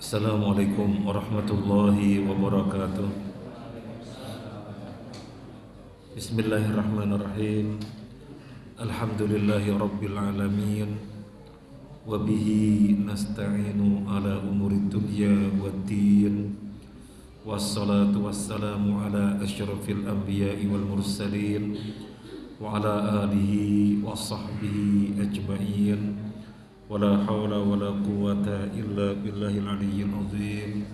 Assalamualaikum warahmatullahi wabarakatuh. Bismillahirrahmanirrahim. Alhamdulillahi rabbil alamin. Wabihi nasta'inu ala umuri dunya waddin. Wassalatu wassalamu ala asyrafil anbiya'i wal mursalin wa ala alihi wa sahbihi ajma'in. Wala hawla wala quwwata illa billahil aliyyil azim.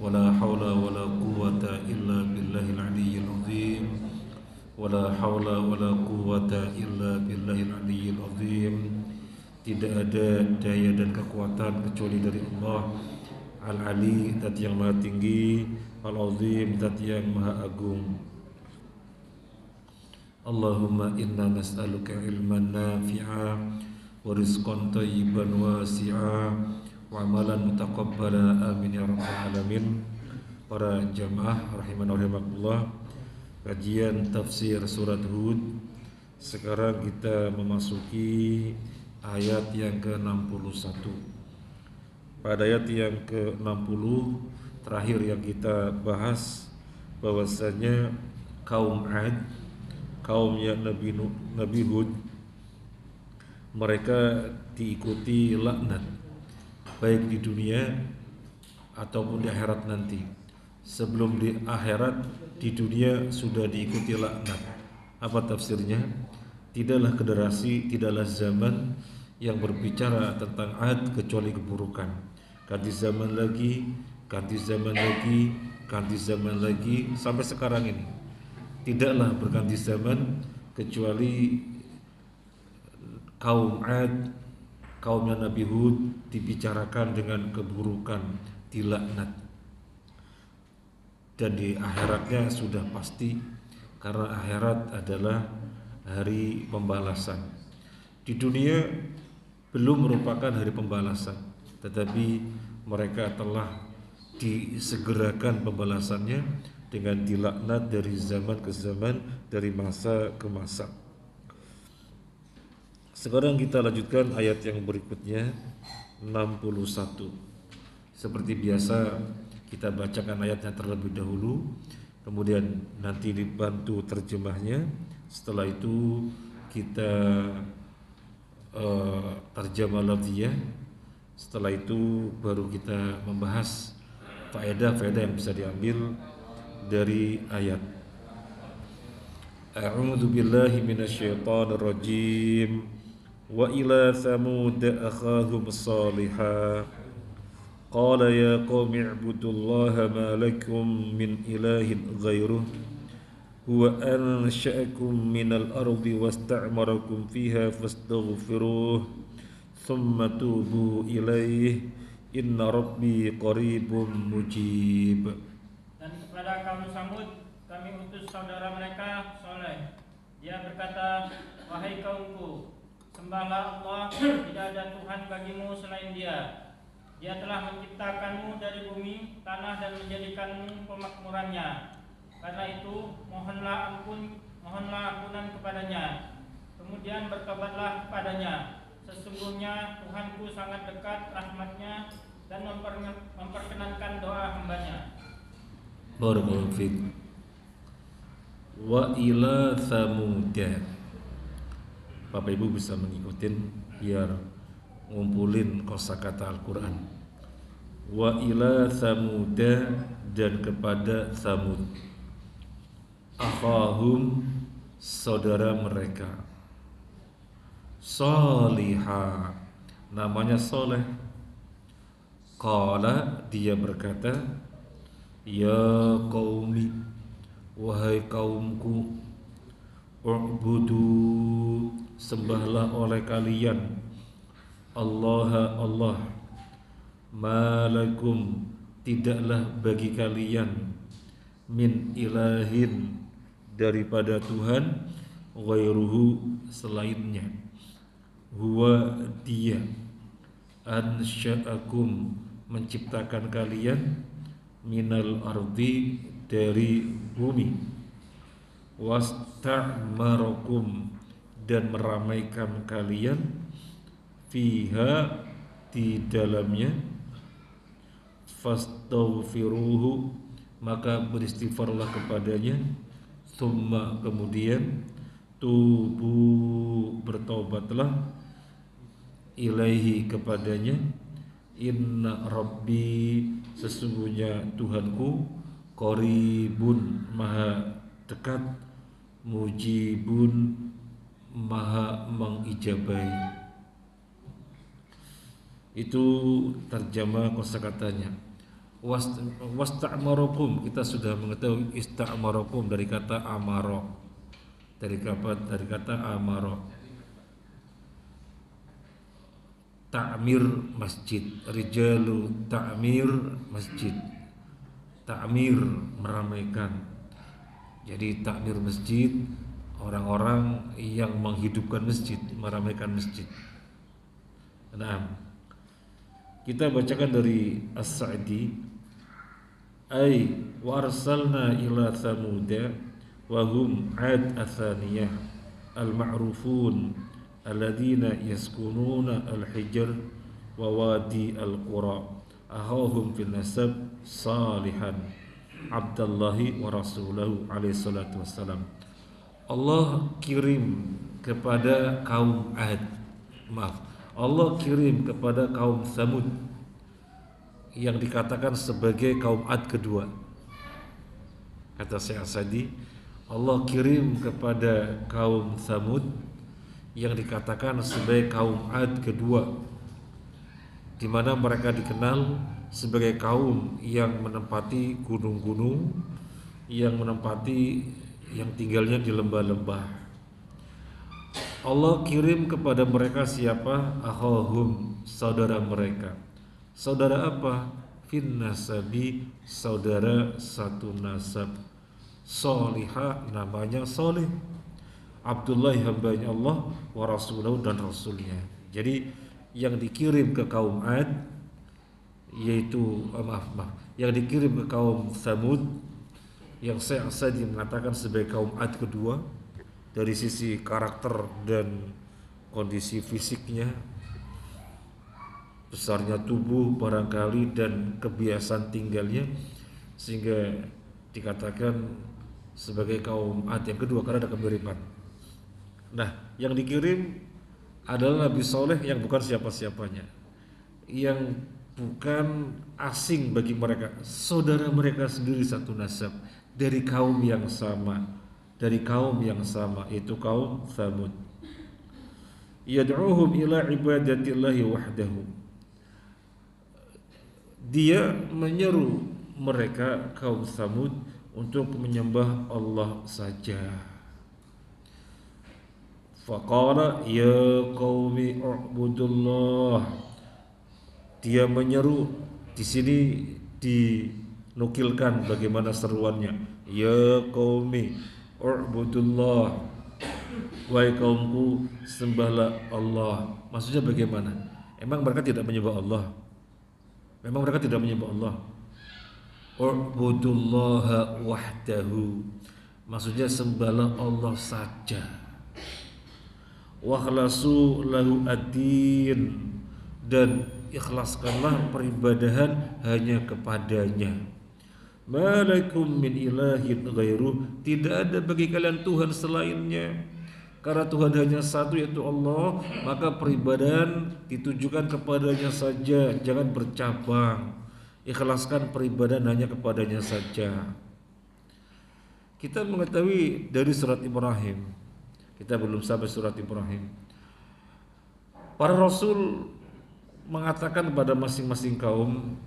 Wala hawla wala quwwata illa billahil aliyyil azim. Wala hawla wala quwwata illa billahil aliyyil azim. Tidak ada daya dan kekuatan kecuali dari Allah Al-Ali, zat yang maha tinggi, Al-Azim, zat yang maha agung. Allahumma inna nas'aluka ilman nafi'a wa rizqan thayyiban wasi'a wa amalan mutaqabbala, amin ya rabbal alamin. Para jamaah rahimana rahimakumullah, kajian tafsir surat Hud. Sekarang kita memasuki ayat yang ke-61. Pada ayat yang ke-60 terakhir yang kita bahas bahwasanya kaum Ad, kaumnya Nabi Hud, mereka diikuti laknat baik di dunia ataupun di akhirat nanti. Sebelum di akhirat, di dunia sudah diikuti laknat. Apa tafsirnya? Tidaklah generasi, tidaklah zaman yang berbicara tentang Ad kecuali keburukan. Ganti zaman lagi, ganti zaman lagi, ganti zaman lagi, sampai sekarang ini tidaklah berganti zaman kecuali kaum Ad, kaumnya Nabi Hud dibicarakan dengan keburukan, dilaknat. Dan di akhiratnya sudah pasti, karena akhirat adalah hari pembalasan. Di dunia belum merupakan hari pembalasan, tetapi mereka telah disegerakan pembalasannya dengan dilaknat dari zaman ke zaman, dari masa ke masa. Sekarang kita lanjutkan ayat yang berikutnya, 61. Seperti biasa kita bacakan ayatnya terlebih dahulu, kemudian nanti dibantu terjemahnya. Setelah itu kita terjemah lafziyah. Setelah itu baru kita membahas faedah-faedah yang bisa diambil dari ayat. A'udzu billahi minasyaitonir rajim. Wa ila thamud akhahum salihah qala ya qaumi ibudullaha ma lakum min ilahin ghairuh huwa ansha'akum minal ardi wasta'marakum fiha fastaghfiruh thumma tubu ilaih inna rabbi qaribun mujib. Dan kepada kaum Samud kami utus saudara mereka Saleh. Dia berkata, wahai kaumku, sembahlah Allah, tidak ada Tuhan bagimu selain Dia. Dia telah menciptakanmu dari bumi, tanah dan menjadikanmu pemakmurannya. Karena itu, mohonlah ampunan kepadanya. Kemudian bertobatlah kepadanya. Sesungguhnya Tuhanku sangat dekat rahmatnya dan memperkenankan doa hambanya. Barakallahu fiik. Wa ila Thamud. Bapak Ibu bisa mengikutin biar ngumpulin kosakata Al-Quran. Wa ila Thamud, dan kepada Thamud, akhahum, saudara mereka, Salihah, namanya Saleh. Qala, dia berkata, ya qaumi, wahai kaumku, u'budu, sembahlah oleh kalian Allah, malakum, tidaklah bagi kalian, min ilahin, daripada Tuhan, ghairuhu, selainnya, huwa, dia, ansya'akum, menciptakan kalian, minal ardi, dari bumi, wasta'marakum, dan meramaikan kalian, fiha, di dalamnya, fastaghfiruhu, maka beristighfarlah kepadanya, tsumma, kemudian, tubu, bertaubatlah, ilaihi, kepadanya, inna rabbi, sesungguhnya Tuhanku, qaribun, maha dekat, mujibun, maha mengijabahi. Itu terjemah kosakatanya. Wasta'marakum, kita sudah mengetahui ista'marakum dari kata amara, dari kata amara. Ta'mir masjid, rijalu ta'mir masjid, ta'mir meramaikan. Jadi ta'mir masjid, orang-orang yang menghidupkan masjid, meramaikan masjid. Nah, kita bacakan dari As-Sa'di, ay wa arsalna ila thamuda wa hum 'ad athaniyah al-ma'rufun alladhina yaskununa al-hijr wa wadi al-qura ahahum fil nasab salihan Abdallahi wa rasulahu alaihi salatu wassalam. Allah kirim kepada kaum Allah kirim kepada kaum Tsamud yang dikatakan sebagai kaum Ad kedua. Kata Syekh As-Sa'di, Allah kirim kepada kaum Tsamud yang dikatakan sebagai kaum Ad kedua, di mana mereka dikenal sebagai kaum yang menempati gunung-gunung, yang tinggalnya di lembah-lembah. Allah kirim kepada mereka siapa? Ahahum, saudara mereka. Saudara apa? Fin nasabi, saudara satu nasab. Solihah, namanya Solih. Abdullah, hambanya Allah, wa rasulahu, dan rasulnya. Jadi yang dikirim ke kaum Ad, yaitu yang dikirim ke kaum Tsamud, yang Syekh As-Sa'di mengatakan sebagai kaum Ad kedua, dari sisi karakter dan kondisi fisiknya, besarnya tubuh barangkali, dan kebiasaan tinggalnya, sehingga dikatakan sebagai kaum Ad yang kedua karena ada kemiripan. Nah, yang dikirim adalah Nabi Soleh yang bukan siapa-siapanya, yang bukan asing bagi mereka, saudara mereka sendiri satu nasab, dari kaum yang sama, itu kaum Tsamud. Yad'uhum ila ibadatillahi wahdahu, dia menyeru mereka kaum Tsamud untuk menyembah Allah saja. Faqala ya qaumi u'budullah, dia menyeru, di sini dinukilkan bagaimana seruannya, ya qaumi u'budullah, wahai kaumku, sembahlah Allah. Maksudnya bagaimana? Emang mereka tidak menyembah Allah? Memang mereka tidak menyembah Allah? U'budullaha wahdahu, maksudnya sembahlah Allah saja. Wakhlasu lahu ad-din, dan ikhlaskanlah peribadahan hanya kepadanya. Malakum min ilahin ghairuh, tidak ada bagi kalian Tuhan selainnya. Karena Tuhan hanya satu, yaitu Allah, maka peribadahan ditujukan kepadanya saja, jangan bercabang. Ikhlaskan peribadahan hanya kepadanya saja. Kita mengetahui dari surat Ibrahim, kita belum sampai surat Ibrahim, para rasul mengatakan kepada masing-masing kaum,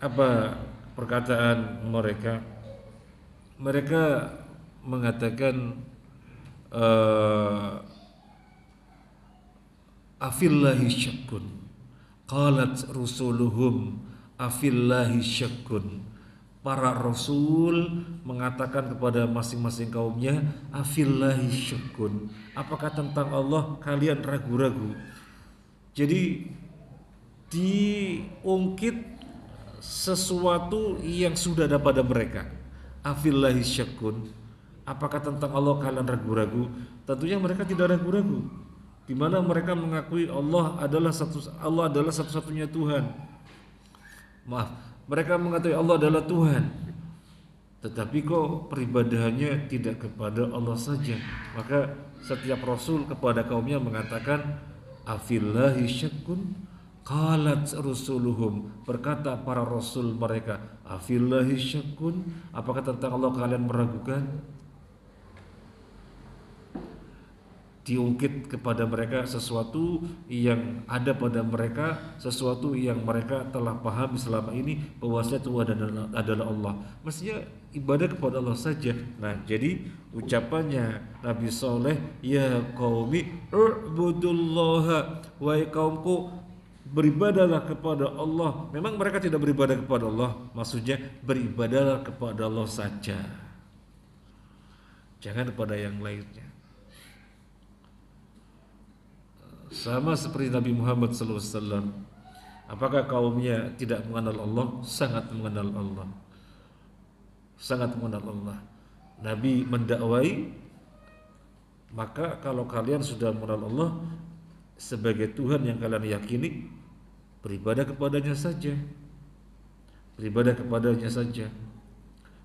apa perkataan mereka? Mereka mengatakan afillahi syakkun. Qalat rusuluhum afillahi syakkun. Para rasul mengatakan kepada masing-masing kaumnya, afillahi syakkun, apakah tentang Allah kalian ragu-ragu? Jadi diungkit sesuatu yang sudah ada pada mereka. Afillahi syakkun, apakah tentang Allah kalian ragu-ragu? Tentunya mereka tidak ragu-ragu, di mana mereka mengakui Allah adalah satu-satunya Tuhan. Maaf, mereka mengatakan Allah adalah Tuhan, tetapi kok peribadahannya tidak kepada Allah saja. Maka setiap rasul kepada kaumnya mengatakan afillahi syakkun, qalat rusuluhum, berkata para rasul mereka, afillahi syakkun, apakah tentang Allah kalian meragukan? Diungkit kepada mereka sesuatu yang ada pada mereka, sesuatu yang mereka telah paham selama ini bahwasanya Tuhan adalah Allah. Mestinya ibadah kepada Allah saja. Nah, jadi ucapannya Nabi Saleh, ya qaumi u'budullaha, wahai kaumku beribadahlah kepada Allah. Memang mereka tidak beribadah kepada Allah, maksudnya beribadahlah kepada Allah saja, jangan kepada yang lainnya. Sama seperti Nabi Muhammad SAW. Apakah kaumnya tidak mengenal Allah? Sangat mengenal Allah. Sangat mengenal Allah. Nabi mendakwai, maka kalau kalian sudah mengenal Allah sebagai Tuhan yang kalian yakini, beribadah kepadanya saja. Beribadah kepadanya saja.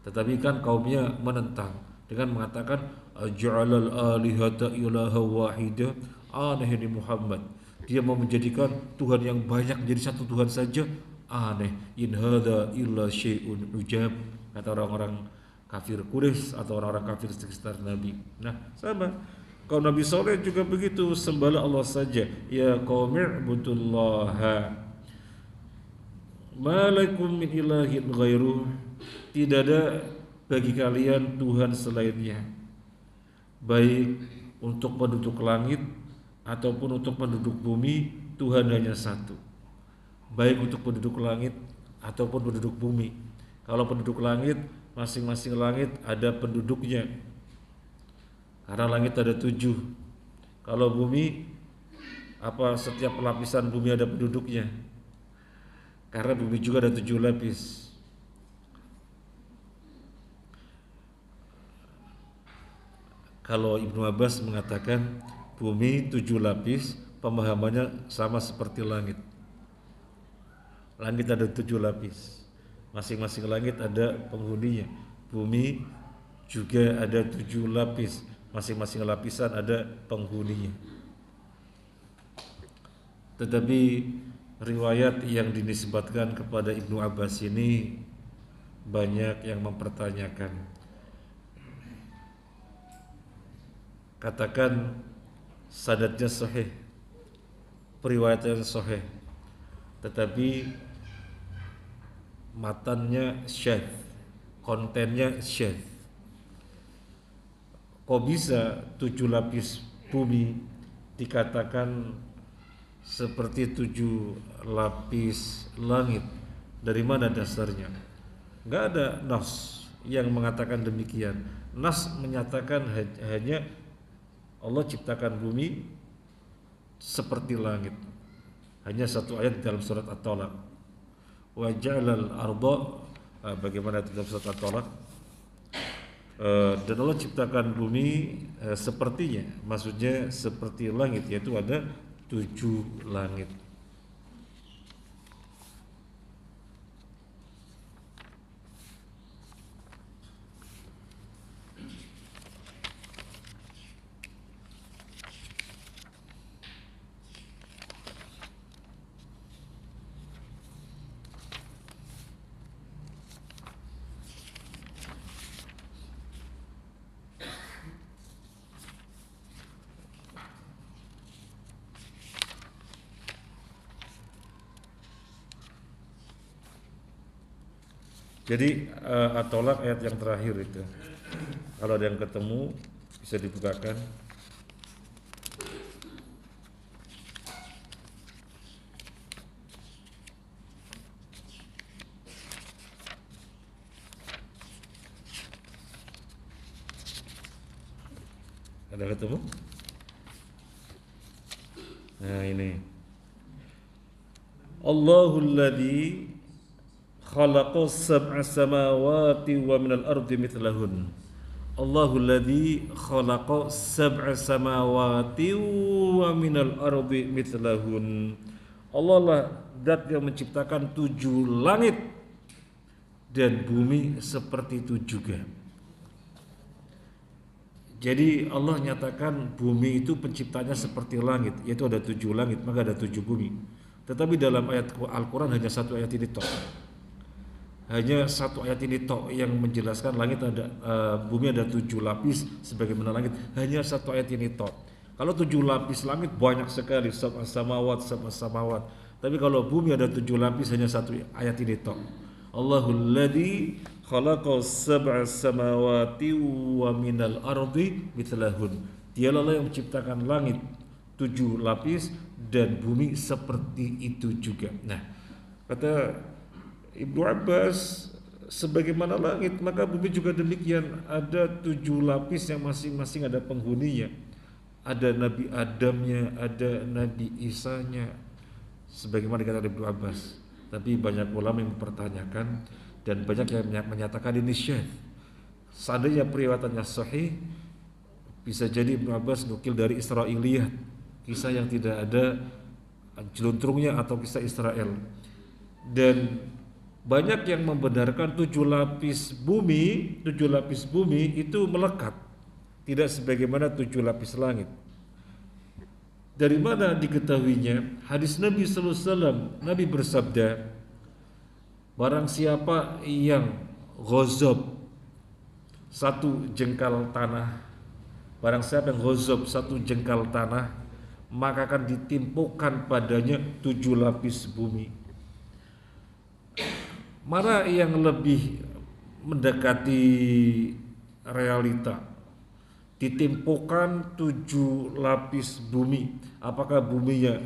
Tetapi kan kaumnya menentang dengan mengatakan aj'alal alihata ilaha wahidah. Aneh ini Muhammad, dia mau menjadikan Tuhan yang banyak menjadi satu Tuhan saja. Aneh, in hadza illa syai'un ujab, kata orang-orang kafir Quraisy atau orang-orang kafir sekitar Nabi. Nah, sama kaum Nabi Saleh juga begitu, sembahlah Allah saja. Ya qaumi'budullaha malakum min ilahin ghairuh, tidak ada bagi kalian Tuhan selainnya, baik untuk penduduk langit ataupun untuk penduduk bumi. Tuhan hanya satu, baik untuk penduduk langit ataupun penduduk bumi. Kalau penduduk langit, masing-masing langit ada penduduknya, karena langit ada 7. Kalau bumi, setiap lapisan bumi ada penduduknya, karena bumi juga ada 7 lapis. Kalau Ibnu Abbas mengatakan bumi 7 lapis, pemahamannya sama seperti langit. Langit ada 7 lapis, masing-masing langit ada penghuninya. Bumi juga ada 7 lapis, masing-masing lapisan ada penghuninya. Tetapi riwayat yang dinisbatkan kepada Ibnu Abbas ini banyak yang mempertanyakan. Katakan sanadnya sahih, periwayatannya sahih, tetapi matannya syadz, kontennya syadz. Kok bisa 7 lapis bumi dikatakan seperti 7 lapis langit? Dari mana dasarnya? Enggak ada nas yang mengatakan demikian. Nas menyatakan hanya Allah ciptakan bumi seperti langit. Hanya satu ayat dalam surat At-Talaq. Wa ja'alal arda, bagaimana dalam surat At-Talaq? Dan Allah ciptakan bumi sepertinya, maksudnya seperti langit, yaitu ada 7 langit. Jadi At-Tolak ayat yang terakhir itu, kalau ada yang ketemu bisa dibukakan. Ada ketemu? Nah ini, Allahul ladzi khalaqas sab'a samawati wa minal ardi mithlahun. Allahul ladzi khalaqas sab'a samawati wa minal ardi mithlahun. Allah lah zat yang menciptakan 7 langit dan bumi seperti itu juga. Jadi Allah nyatakan bumi itu penciptanya seperti langit, yaitu ada 7 langit, maka ada 7 bumi. Tetapi dalam ayat Al-Quran hanya satu ayat ini tok. Hanya satu ayat ini tok yang menjelaskan langit ada bumi ada 7 lapis sebagaimana langit. Hanya satu ayat ini tok. Kalau 7 lapis langit banyak sekali, sab'a samawat. Tapi kalau bumi ada 7 lapis hanya satu ayat ini tok. Allahul ladzi khalaqa sab'a samawati wa minal ardi mithlahun. Dialah yang menciptakan langit 7 lapis dan bumi seperti itu juga. Nah, kata Ibnu Abbas, sebagaimana langit maka bumi juga demikian, ada 7 lapis yang masing-masing ada penghuninya. Ada Nabi Adamnya, ada Nabi Isanya, sebagaimana dikatakan Ibnu Abbas. Tapi banyak ulama yang mempertanyakan dan banyak yang menyatakan ini syadz. Seandainya periwayatannya sahih, bisa jadi Ibnu Abbas nukil dari Israiliyat, kisah yang tidak ada jeluntrungnya atau kisah Israel. Dan banyak yang membenarkan 7 lapis bumi itu melekat, tidak sebagaimana 7 lapis langit. Dari mana diketahuinya? Hadis Nabi sallallahu alaihi wasallam, Nabi bersabda, barang siapa yang ghazab 1 jengkal tanah, barang siapa yang ghazab 1 jengkal tanah, maka akan ditimpukan padanya 7 lapis bumi. Mana yang lebih mendekati realita? Ditimpukan 7 lapis bumi. Apakah buminya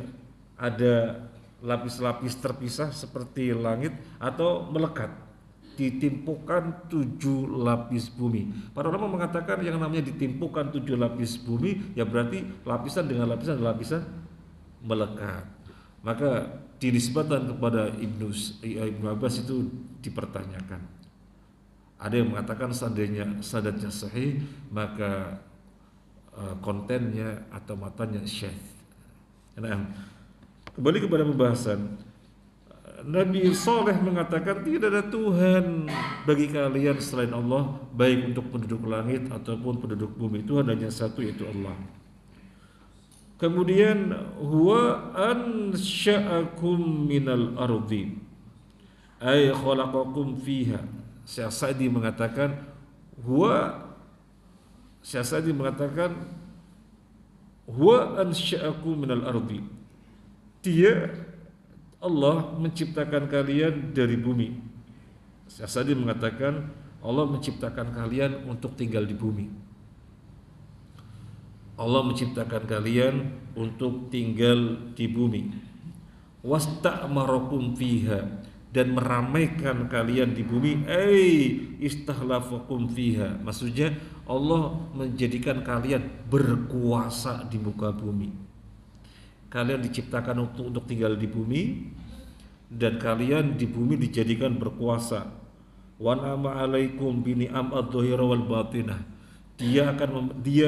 ada lapis-lapis terpisah seperti langit atau melekat? Ditimpukan 7 lapis bumi. Para ulama mengatakan yang namanya ditimpukan 7 lapis bumi, ya berarti lapisan dengan lapisan adalah lapisan melekat. Maka dinisbatan kepada Ibnu Abbas itu dipertanyakan. Ada yang mengatakan seandainya sanadnya sahih, maka kontennya atau matanya syadz. Nah, kembali kepada pembahasan, Nabi Saleh mengatakan tidak ada Tuhan bagi kalian selain Allah, baik untuk penduduk langit ataupun penduduk bumi. Tuhan hanya satu, yaitu Allah. Kemudian huwa ansha'akum minal ardi ay khalaqakum fiha. Syekh Sa'di mengatakan huwa ansha'akum minal ardi. Dia Allah menciptakan kalian dari bumi. Syekh Sa'di mengatakan Allah menciptakan kalian untuk tinggal di bumi. Allah menciptakan kalian untuk tinggal di bumi. Wasta'marakum fiha, dan meramaikan kalian di bumi. Istahlafakum fiha, maksudnya Allah menjadikan kalian berkuasa di muka bumi. Kalian diciptakan untuk tinggal di bumi, dan kalian di bumi dijadikan berkuasa. Wa nama alaikum bi ni'am adh-dhahira wal batinah. Dia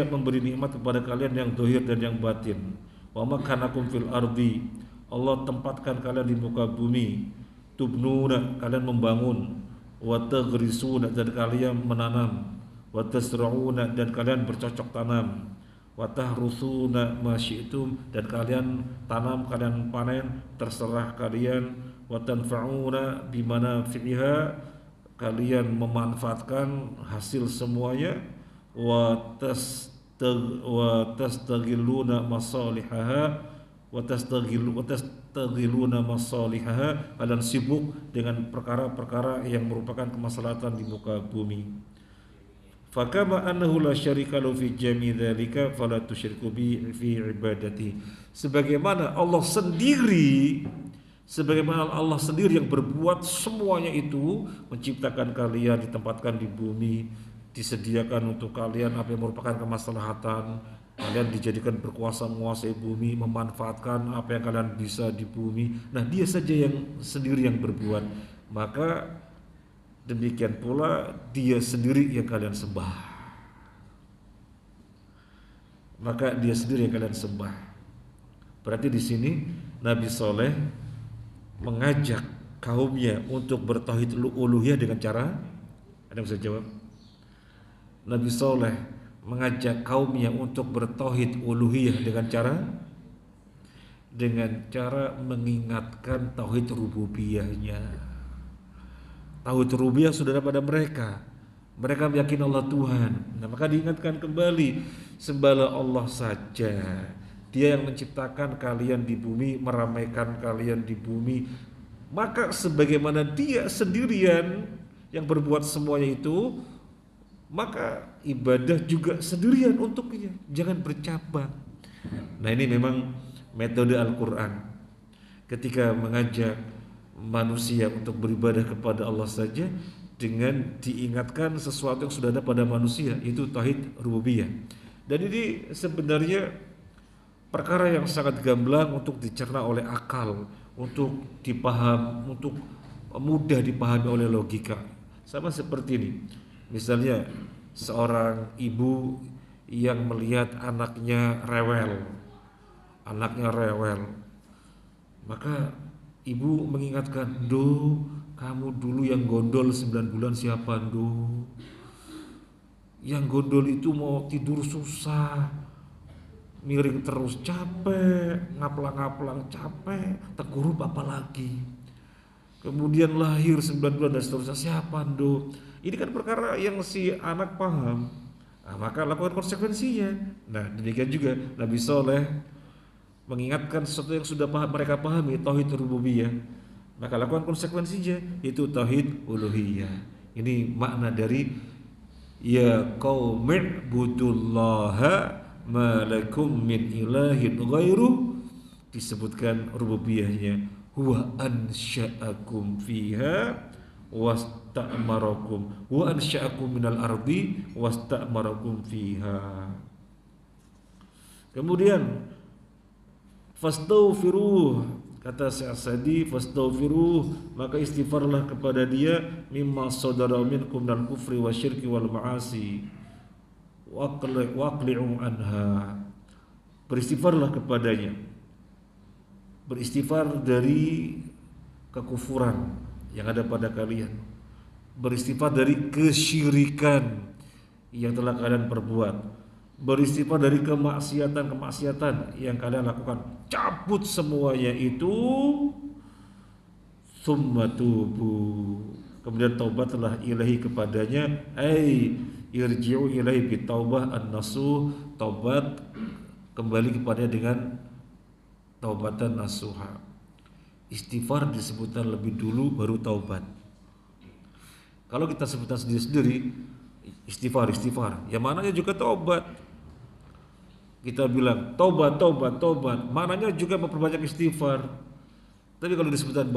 memberi nikmat kepada kalian yang zahir dan yang batin. Wa makanakum fil ardi, Allah tempatkan kalian di muka bumi. Tubnuna, kalian membangun. Wa taghrisuna, dan kalian menanam. Wa tasra'una, dan kalian bercocok tanam. Wa tahrusuna ma syi'tum, dan kalian tanam, kalian panen, terserah kalian. Wa tanfa'una bimana fiha, kalian memanfaatkan hasil semuanya. Wa tastaghilluna masalihaha wa tastaghilluna masalihaha, kalian sibuk dengan perkara-perkara yang merupakan kemaslahatan di muka bumi. Fakama annahu la syarika lahu fi jami' dzalika fala tusyriku bi fi ibadati. Sebagaimana Allah sendiri yang berbuat semuanya itu, menciptakan kalian, ditempatkan di bumi, disediakan untuk kalian apa yang merupakan kemaslahatan, kalian dijadikan berkuasa menguasai bumi, memanfaatkan apa yang kalian bisa di bumi. Nah, dia saja yang sendiri yang berbuat, maka demikian pula dia sendiri yang kalian sembah. Maka dia sendiri yang kalian sembah. Berarti di sini Nabi Saleh mengajak kaumnya untuk bertauhid uluhiyah dengan cara, ada yang bisa jawab? Nabi Saleh mengajak kaumnya untuk bertauhid uluhiyah dengan cara mengingatkan tauhid rububiyahnya. Tauhid rububiyah sudah ada pada mereka. Mereka meyakini Allah Tuhan. Nah, maka diingatkan kembali, sembahlah Allah saja. Dia yang menciptakan kalian di bumi, meramaikan kalian di bumi. Maka sebagaimana Dia sendirian yang berbuat semuanya itu, maka ibadah juga sendirian untuknya. Jangan bercabang. Nah, ini memang metode Al-Quran. Ketika mengajak manusia untuk beribadah kepada Allah saja, dengan diingatkan sesuatu yang sudah ada pada manusia, itu tauhid rububiyah. Dan ini sebenarnya perkara yang sangat gamblang untuk dicerna oleh akal, untuk mudah dipahami oleh logika. Sama seperti ini, misalnya seorang ibu yang melihat anaknya rewel, maka ibu mengingatkan, "Do, kamu dulu yang gondol 9 bulan siapa, Do? Yang gondol itu mau tidur susah, miring terus capek, ngaplang-ngaplang capek, tekurup apalagi. Kemudian lahir 9 bulan dan seterusnya, siapa, Do?" Ini kan perkara yang si anak paham. Nah, maka lakukan konsekuensinya. Nah, demikian juga Nabi Saleh mengingatkan sesuatu yang sudah mereka pahami, tauhid rububiyah, maka lakukan konsekuensinya, itu tauhid uluhiyah. Ini makna dari ya qaumi budullaha ma lakum min ilahin ghairu, disebutkan rububiyahnya, huwa ansya'akum fiha wasta'marakum, huwa ansya'akum minal ardi wasta'marakum fiha. Kemudian fastaghfiruh, kata Syekh Sa'di, fastaghfiruh, maka istighfarlah kepada Dia, mimma sadara minkum minal kufri wasyirki wal ma'asi waqli'u anha. Beristighfarlah kepadanya, beristighfar dari kekufuran yang ada pada kalian, beristighfar dari kesyirikan yang telah kalian perbuat, beristighfar dari kemaksiatan yang kalian lakukan, cabut semuanya itu, summa tubu, kemudian taubatlah ilahi kepadanya, irji'u ilahi bitaubah an-nasuh, taubat kembali kepadanya dengan taubatan nasuha. Istighfar disebutkan lebih dulu baru taubat. Kalau kita sebutkan sendiri-sendiri istighfar, yang mananya juga taubat. Kita bilang taubat, maknanya juga memperbanyak istighfar. Tapi kalau disebutkan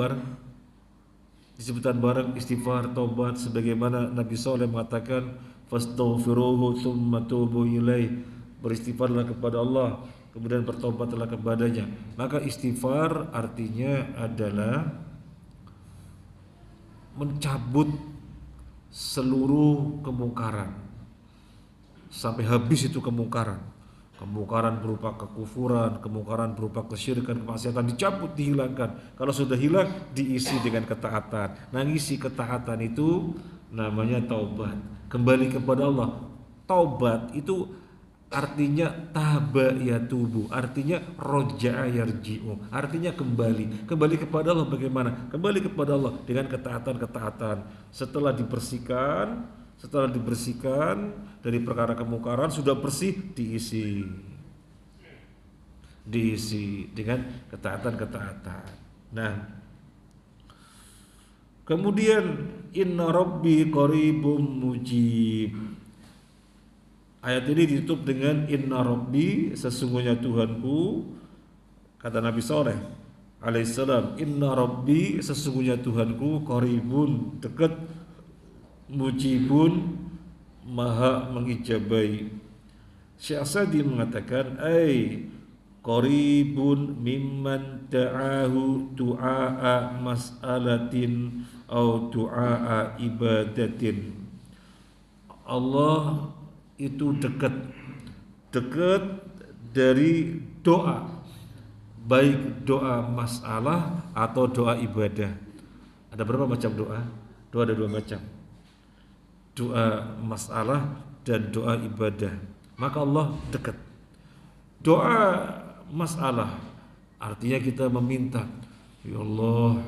bareng istighfar, taubat, sebagaimana Nabi Saleh mengatakan, fastaghfiruhu tsumma tubu ilaih, beristighfarlah kepada Allah, kemudian bertobatlah kepadanya. Maka istighfar artinya adalah mencabut seluruh kemungkaran sampai habis itu kemungkaran berupa kekufuran, kemungkaran berupa kesyirikan, kemaksiatan, dicabut, dihilangkan. Kalau sudah hilang, diisi dengan ketaatan. Nah, ngisi ketaatan itu namanya taubat, kembali kepada Allah. Taubat itu artinya taba yatubu, artinya roja'a yarji'u, artinya kembali kepada Allah. Bagaimana? Kembali kepada Allah dengan ketaatan. Setelah dibersihkan dari perkara kemungkaran, sudah bersih, diisi dengan ketaatan. Nah, kemudian inna rabbi qaribum mujib. Ayat ini ditutup dengan inna rabbi, sesungguhnya Tuhanku, kata Nabi Saleh alaihissalam, inna rabbi, sesungguhnya Tuhanku, qaribun, dekat, mujibun, maha mengijabai. Syekh Sa'di mengatakan, qaribun mimman da'ahu du'a mas'alatin au du'a ibadatin. Allah itu dekat dari doa baik doa masalah atau doa ibadah. Ada berapa macam doa? Doa ada dua macam. Doa masalah dan doa ibadah. Maka Allah dekat. Doa masalah artinya kita meminta, ya Allah,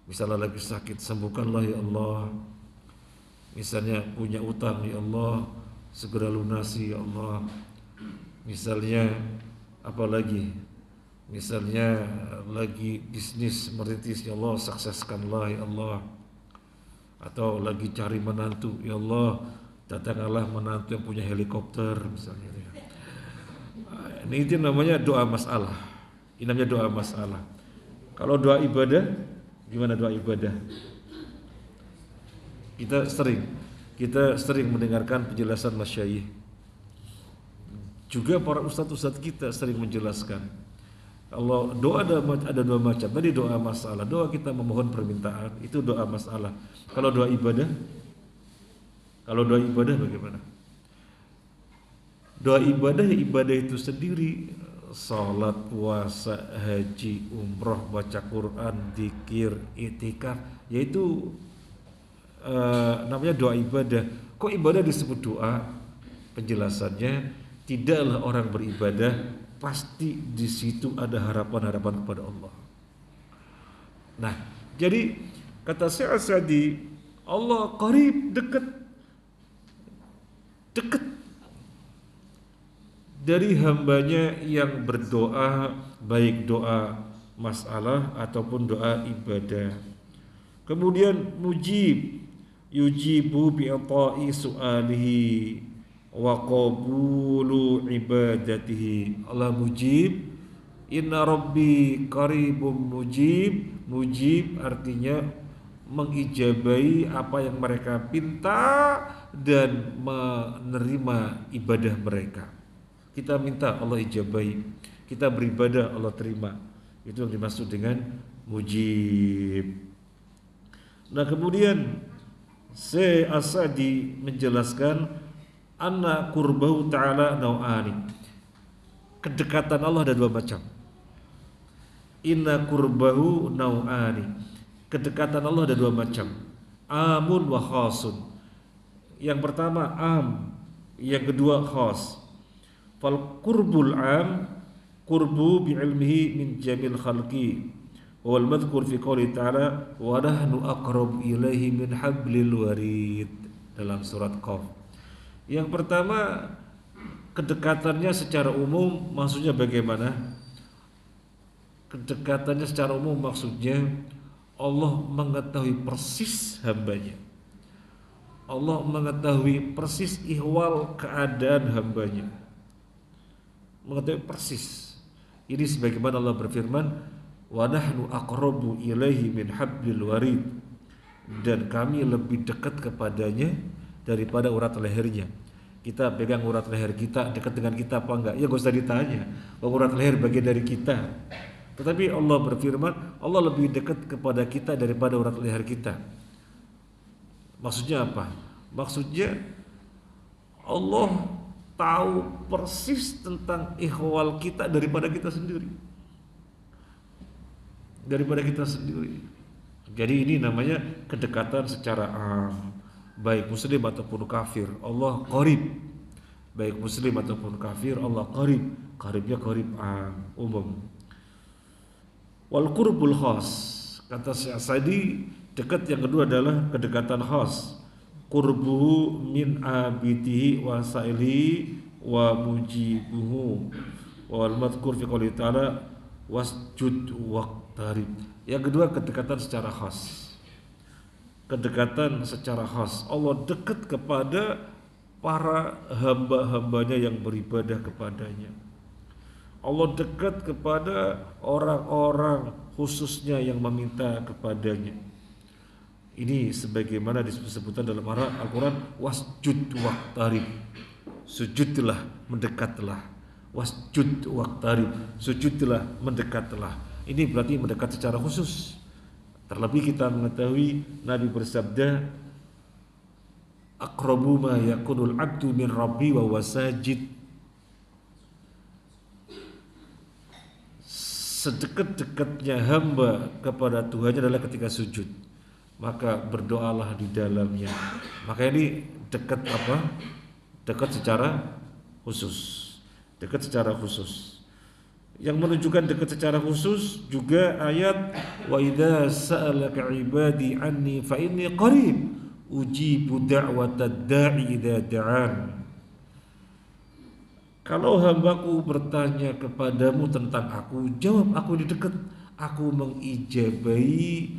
misalnya lagi sakit sembuhkanlah ya Allah. Misalnya punya utang, ya Allah segera lunasi ya Allah. Misalnya apa lagi? Misalnya lagi bisnis merintis, ya Allah sukseskanlah ya Allah. Atau lagi cari menantu, ya Allah datanglah menantu yang punya helikopter misalnya ya. Ini itu namanya doa masalah. Ini namanya doa masalah. Kalau doa ibadah, gimana doa ibadah? Kita sering mendengarkan penjelasan masyayikh. Juga para ustadz-ustadz kita sering menjelaskan. Allah doa ada dua macam. Tadi doa masalah, doa kita memohon permintaan, itu doa masalah. Kalau doa ibadah bagaimana? Doa ibadah itu sendiri, salat, puasa, haji, umroh, baca Quran, zikir, i'tikaf, yaitu namanya doa ibadah. Kok ibadah disebut doa? Penjelasannya, tidaklah orang beribadah pasti di situ ada harapan-harapan kepada Allah. Nah, jadi kata Syekh As-Sa'di, Allah qarib, dekat dari hambanya yang berdoa, baik doa masalah ataupun doa ibadah. Kemudian yujibu bi'ata'i su'alihi wa qabulu ibadatihi. Allah mujib, inna rabbi qaribum mujib. Mujib artinya mengijabai apa yang mereka pinta dan menerima ibadah mereka. Kita minta Allah ijabai, kita beribadah Allah terima. Itu yang dimaksud dengan mujib. Nah, kemudian Syekh As-Sa'di menjelaskan anna qurbahu ta'ala nau'ani. Kedekatan Allah ada dua macam. Inna qurbahu nau'ani. Kedekatan Allah ada dua macam. Amun wa khasun. Yang pertama am, yang kedua khas. Fal qurbul am qurbu bi'ilmihi min jamil khalqi wal madhkur fi qouli ta'ala wa nahnu aqrabu ilaihi min hablil warid dalam surat Qaf. Yang pertama, kedekatannya secara umum maksudnya bagaimana? Kedekatannya secara umum maksudnya Allah mengetahui persis hambanya. Allah mengetahui persis ihwal keadaan hambanya. Mengetahui persis. Ini sebagaimana Allah berfirman, wa nahnu aqrabu ilaihi min hablil warid, dan kami lebih dekat kepadanya daripada urat lehernya. Kita pegang urat leher kita, dekat dengan kita apa enggak? Ya gak usah ditanya, urat leher bagian dari kita. Tetapi Allah berfirman, Allah lebih dekat kepada kita daripada urat leher kita. Maksudnya apa? Maksudnya Allah tahu persis tentang ihwal kita daripada kita sendiri. Jadi ini namanya kedekatan secara am, baik muslim ataupun kafir. Allah qarib. Baik muslim ataupun kafir, Allah qarib. Qaribnya qarib am, umum. Wal qurbul khas, kata Syekh As-Sa'di, dekat yang kedua adalah kedekatan khas. Qurbuhu min abidihi wa sa'ilihi wa mujibuhu wal madhkur fi qouli ta'ala wasjud waqtarib. Yang kedua kedekatan secara khas. Kedekatan secara khas, Allah dekat kepada para hamba-hambanya yang beribadah kepadanya. Allah dekat kepada orang-orang khususnya yang meminta kepadanya. Ini sebagaimana disebutkan dalam Al-Quran, wasjud waqtarib, sujudlah, mendekatlah. Wasjud waqtarib, sujudlah, mendekatlah. Ini berarti mendekat secara khusus. Terlebih kita mengetahui Nabi bersabda, aqrabu ma yakunul abdu min rabbi wa wasajid. sedekat-dekatnya hamba kepada Tuhannya adalah ketika sujud. Maka berdoalah di dalamnya. Maka ini dekat apa? Dekat secara khusus. Dekat secara khusus. Yang menunjukkan dekat secara khusus juga ayat wa idza sa'alaka 'ibadi 'anni fa inni qarib ujibu da'watad da'i idza da'an. Kalau hambaku bertanya kepadamu tentang aku, jawab aku di dekat. Aku mengijabahi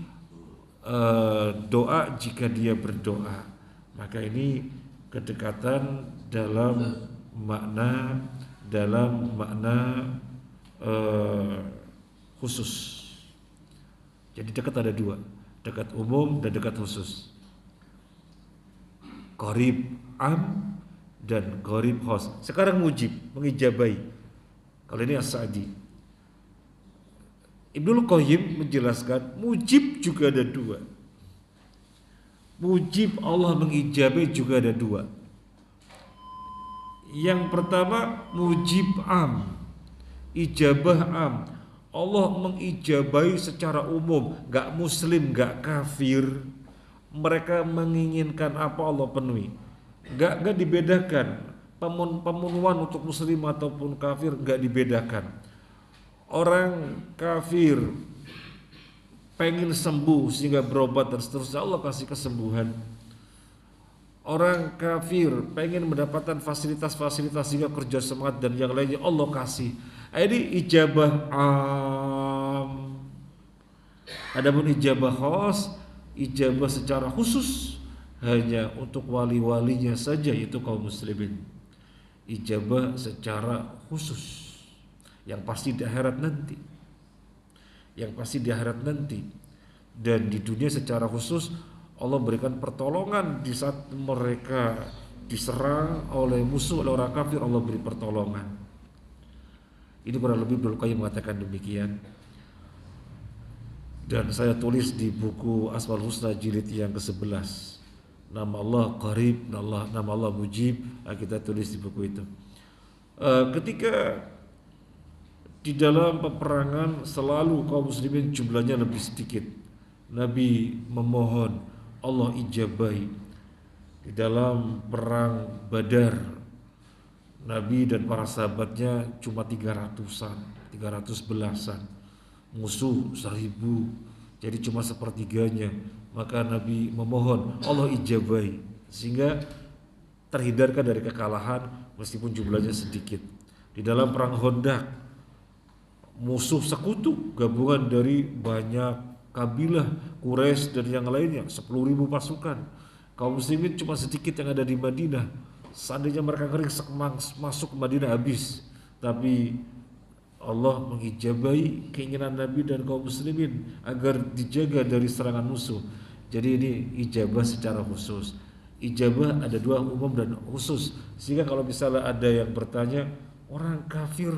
doa jika dia berdoa. Maka ini kedekatan dalam makna khusus. Jadi dekat ada dua, dekat umum dan dekat khusus. Qarib am dan qarib khas. Sekarang mujib, mengijabai. Kalau ini As-Sa'di. Ibnul Qayyim menjelaskan mujib juga ada dua. Mujib Allah mengijabai juga ada dua. Yang pertama mujib am, ijabah am. Allah mengijabai secara umum, gak muslim, gak kafir. Mereka menginginkan apa Allah penuhi. Gak dibedakan pemenuhan untuk muslim ataupun kafir, gak dibedakan. Orang kafir pengen sembuh sehingga berobat dan seterusnya, Allah kasih kesembuhan. Orang kafir pengen mendapatkan fasilitas-fasilitas sehingga kerja semangat dan yang lainnya, Allah kasih. Ini ijabah am. Adapun ijabah khas, ijabah secara khusus hanya untuk wali-walinya saja, yaitu kaum muslimin. Ijabah secara khusus yang pasti di akhirat nanti. Yang pasti di akhirat nanti. Dan di dunia secara khusus Allah berikan pertolongan di saat mereka diserang oleh musuh, oleh orang kafir, Allah beri pertolongan. Ini kurang lebih Ibnu Qayyim mengatakan demikian. Dan saya tulis di buku Asmaul Husna jilid yang ke-11. Nama Allah Qarib, nama Allah Mujib, kita tulis di buku itu. Ketika di dalam peperangan selalu kaum muslimin jumlahnya lebih sedikit, Nabi memohon Allah ijabahi. Di dalam perang Badar, Nabi dan para sahabatnya cuma 300-an, 300 belasan, musuh 1000, jadi cuma sepertiganya. Maka Nabi memohon Allah ijabahi sehingga terhindarkan dari kekalahan meskipun jumlahnya sedikit. Di dalam perang Khandaq, musuh sekutu gabungan dari banyak kabilah Quraisy dan yang lainnya, 10.000 pasukan. Kaum muslimin cuma sedikit yang ada di Madinah. Seandainya mereka masuk ke Madinah habis. Tapi Allah mengijabahi keinginan Nabi dan kaum muslimin agar dijaga dari serangan musuh. Jadi ini ijabah secara khusus. Ijabah ada dua, umum dan khusus. Sehingga kalau misalnya ada yang bertanya, orang kafir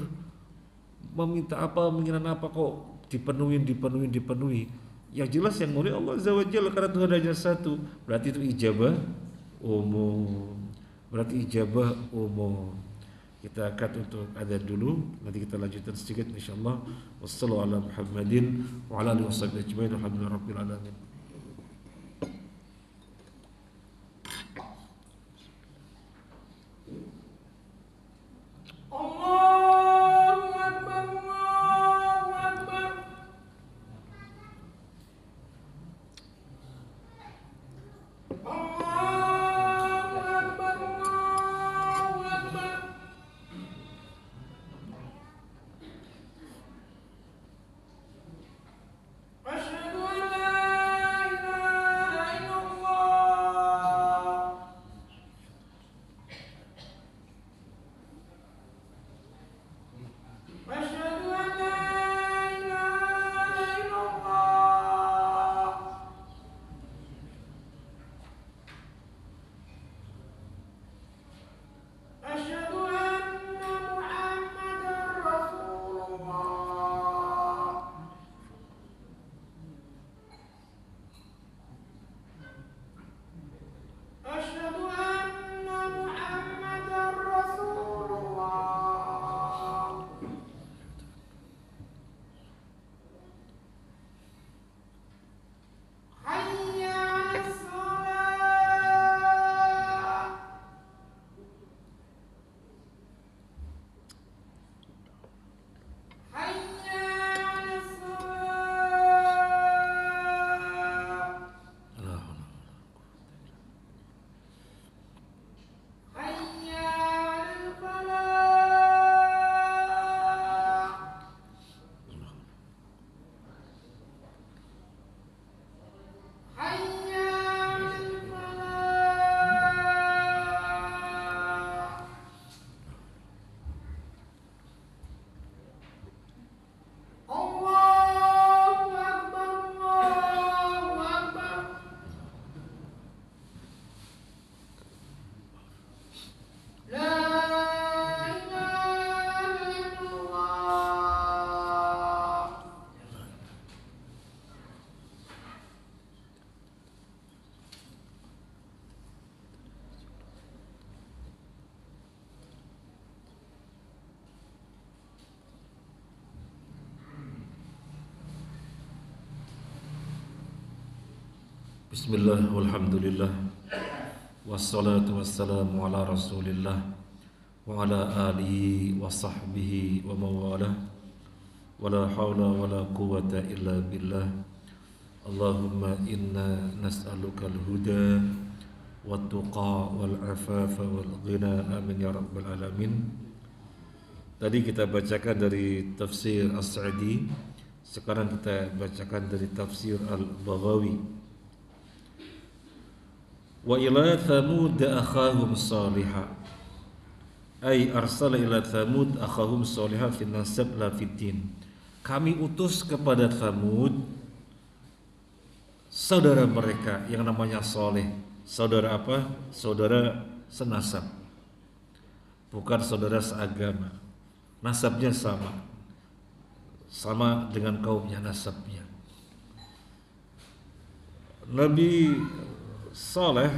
meminta apa, menginginkan apa kok dipenuhi. Yang jelas yang mulia Allah Azza wa Jalla, karena Tuhan hanya satu. Berarti itu ijabah umum. Kita angkat untuk adzan dulu, nanti kita lanjutkan sedikit insyaallah. Wassallallahu ala Muhammadin wa ala alihi washabihi ajmain. Alhamdulillahirabbil alamin. Bismillah, walhamdulillah, wassalatu wassalamu ala rasulillah wa ala alihi wa sahbihi wa mawalah, wa la hawla wa la quwwata illa billah. Allahumma inna nas'aluka al-huda wa tuqa wal afafa wal ghina, amin ya rabbal alamin. Tadi kita bacakan dari tafsir As-Sa'di, sekarang kita bacakan dari tafsir Al-Baghawi. Wa ila Thamud akhahum salihah, ay arsala ila Thamud akhahum salihah fi nasab la fi din. Kami utus kepada Thamud saudara mereka yang namanya Saleh. Saudara apa? Saudara senasab, bukan saudara seagama. Nasabnya sama dengan kaumnya nasabnya. Nabi Saleh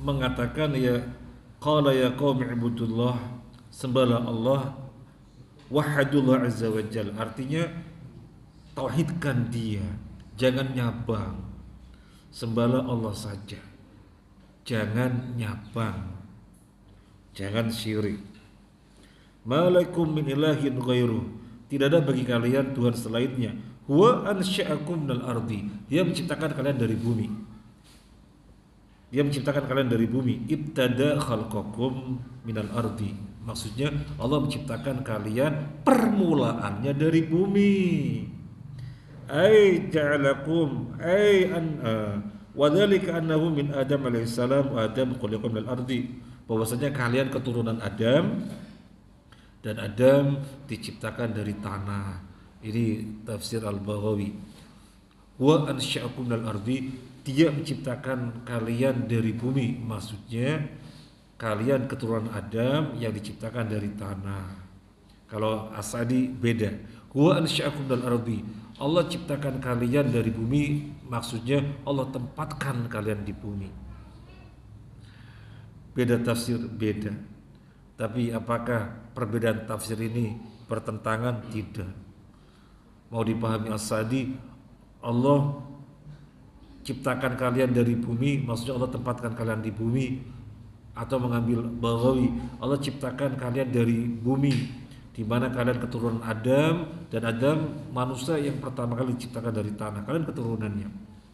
mengatakan, ya qala ya qaumi ibudullah, sembahlah Allah, wahadullah azza wa jalla, artinya tauhidkan dia, jangan nyabang, sembahlah Allah saja, jangan nyabang, jangan syirik. Malakum min ilahin ghairuh, tidak ada bagi kalian Tuhan selainnya. Huwa ansya'akum minal ardi, dia menciptakan kalian dari bumi. Dia menciptakan kalian dari bumi. Ibtada khalqakum minal ardi, maksudnya Allah menciptakan kalian permulaannya dari bumi. Ay ja'alakum ay an wa dzalika annahu min Adam alaihissalam, Adam khuliqa minal ardi, bahwasanya kalian keturunan Adam dan Adam diciptakan dari tanah. Ini tafsir Al-Baghawi. Wa ansya'akum minal ardi, dia menciptakan kalian dari bumi, maksudnya kalian keturunan Adam yang diciptakan dari tanah. Kalau As-Sa'di beda. Wa ansya'akum minal ardi, Allah ciptakan kalian dari bumi, maksudnya Allah tempatkan kalian di bumi. Beda tafsir, beda. Tapi apakah perbedaan tafsir ini bertentangan? Tidak. Mau dipahami As-Sa'di, Allah ciptakan kalian dari bumi, maksudnya Allah tempatkan kalian di bumi. Atau mengambil Baghawi, Allah ciptakan kalian dari bumi, di mana kalian keturunan Adam, dan Adam manusia yang pertama kali diciptakan dari tanah, kalian keturunannya.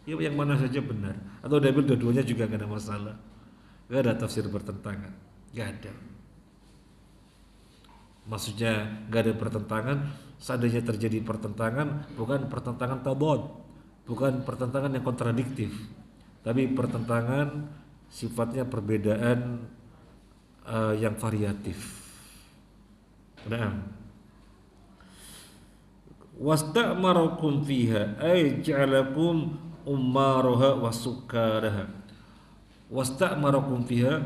Ya, yang mana saja benar. Atau diambil dua-duanya juga gak ada masalah. Gak ada tafsir bertentangan, gak ada. Maksudnya gak ada pertentangan. Seandainya terjadi pertentangan, bukan pertentangan tabod, bukan pertentangan yang kontradiktif, tapi pertentangan sifatnya perbedaan yang variatif. Nah, wasta'marakum fiha ay ja'alakum ummaraha wa sukkaraha. Wasta'marakum fiha,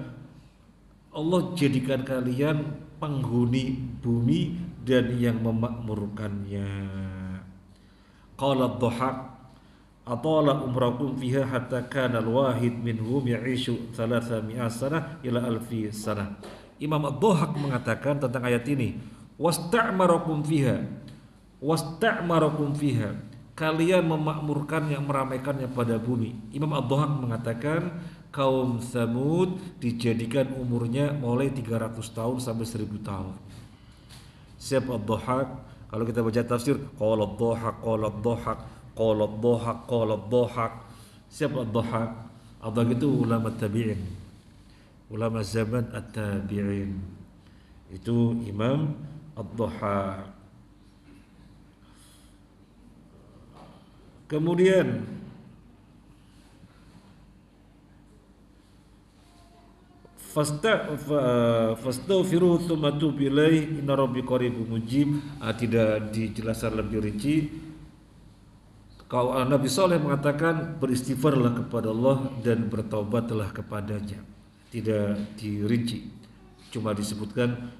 Allah jadikan kalian penghuni bumi dan yang memakmurkannya. Qala ad-Dhahhak, atala umrakum fiha hatta kana al-wahid minhum ya'ishu 300 sanah ila 1000 sanah. Imam ad-Dhahhak mengatakan tentang ayat ini, wasta'marakum fiha, wasta'marakum fiha, kalian memakmurkannya, meramaikannya pada bumi. Imam ad-Dhahhak mengatakan kaum Tsamud dijadikan umurnya mulai 300 tahun sampai 1000 tahun. Siapa ad-Dhahhak? Kalau kita baca tafsir, qala ad-Dhahhak, qala ad-Dhahhak, qala ad-Dhahhak, qala ad-Dhahhak. Siapa ad-Dhahhak? Ad-Dhahhak itu ulama tabi'in, ulama zaman at-tabi'in. Itu Imam ad-Dhahhak. Kemudian fastaghfiru tsumma tubu ilaihi inna rabbi qaribun mujib. Tidak dijelaskan lebih rinci. Kalau Nabi Saleh mengatakan beristighfarlah kepada Allah dan bertaubatlah kepadanya, tidak dirinci, cuma disebutkan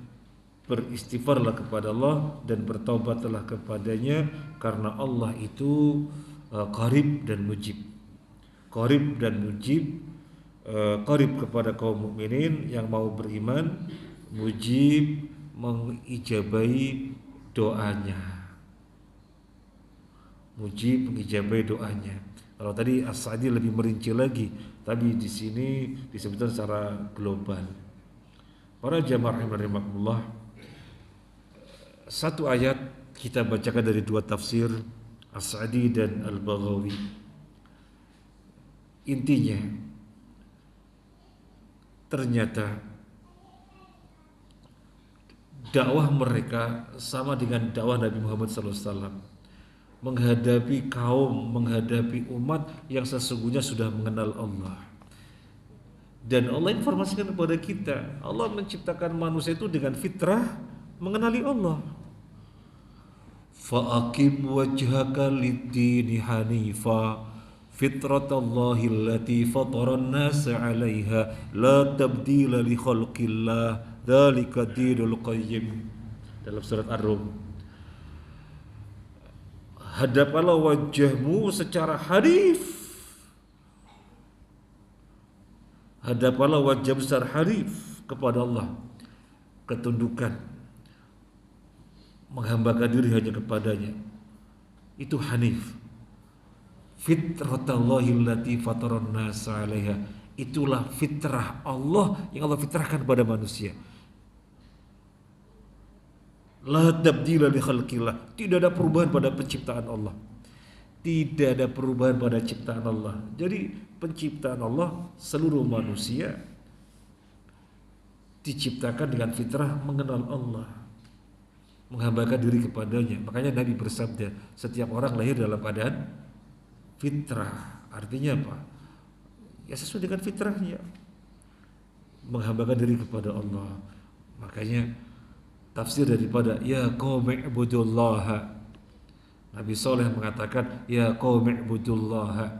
beristighfarlah kepada Allah dan bertaubatlah kepadanya, karena Allah itu qarib dan mujib. Qarib dan mujib, qarib kepada kaum mukminin yang mau beriman, mujib mengijabahi doanya, mujib mengijabahi doanya. Kalau tadi As-Sa'di lebih merinci lagi, tapi di sini disebutkan secara global. Para jamaah rahimakumullah, satu ayat kita bacakan dari dua tafsir As-Sa'di dan Al-Baghawi. Intinya, ternyata dakwah mereka sama dengan dakwah Nabi Muhammad SAW menghadapi kaum, menghadapi umat yang sesungguhnya sudah mengenal Allah. Dan Allah informasikan kepada kita, Allah menciptakan manusia itu dengan fitrah mengenali Allah. Fa'aqim wajhaka lid-dini hanifa fitratallahi allati fataran nasa 'alaiha la tabdila li khalqillah dzalika dinul qayyim. Dalam surat Ar-Rum, hadaplah wajahmu secara hanif, hadaplah wajah besar hanif kepada Allah, ketundukan, menghambakan diri hanya kepadanya, itu hanif. Fitratallahi allati fataran nasa 'alaiha, itulah fitrah Allah yang Allah fitrahkan pada manusia. La tabdila li khalqillah, tidak ada perubahan pada penciptaan Allah. Tidak ada perubahan pada ciptaan Allah. Jadi penciptaan Allah, seluruh manusia diciptakan dengan fitrah mengenal Allah, menghambakan diri kepadanya. Makanya Nabi bersabda, setiap orang lahir dalam keadaan fitrah. Artinya apa? Ya sesuai dengan fitrahnya, menghambakan diri kepada Allah. Makanya tafsir daripada ya qaumi ibudullaha, Nabi Saleh mengatakan ya qaumi ibudullaha,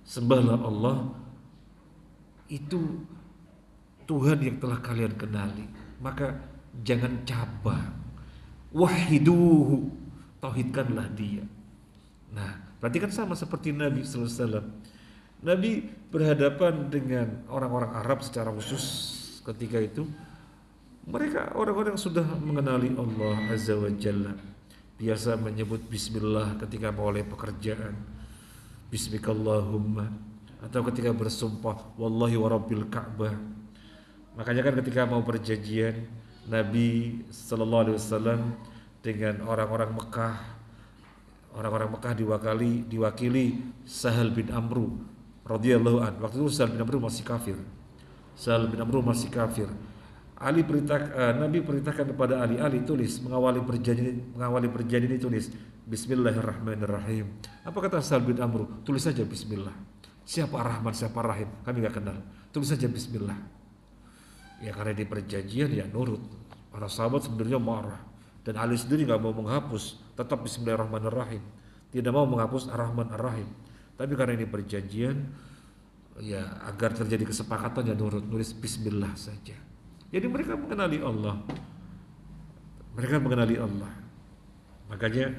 sembahlah Allah, itu Tuhan yang telah kalian kenali, maka jangan cabang. Wahiduhu, tauhidkanlah dia. Nah, berarti kan sama seperti Nabi sallallahu alaihi wasallam. Nabi berhadapan dengan orang-orang Arab secara khusus ketika itu. Mereka orang-orang yang sudah mengenali Allah Azza wa Jalla, biasa menyebut bismillah ketika memulai pekerjaan, bismikallahumma, atau ketika bersumpah wallahi wa rabbil Ka'bah. Makanya kan ketika mau perjanjian, Nabi sallallahu alaihi wasallam dengan orang-orang Mekah diwakili Sahal bin Amru radhiyallahu an. Waktu itu Sahal bin Amru masih kafir. Nabi perintahkan kepada Ali tulis mengawali perjanjian ini, tulis Bismillahirrahmanirrahim. Apa kata Sa'ad bin Amr? Tulis saja Bismillah. Siapa Rahman, siapa Rahim? Kami nggak kenal. Tulis saja Bismillah. Ya karena di perjanjian ya nurut. Para sahabat sebenarnya marah dan Ali sendiri nggak mau menghapus, tetap Bismillahirrahmanirrahim. Tidak mau menghapus Ar-Rahman Ar-Rahim. Tapi karena ini perjanjian, ya agar terjadi kesepakatan ya nurut, nulis Bismillah saja. Jadi mereka mengenali Allah. Makanya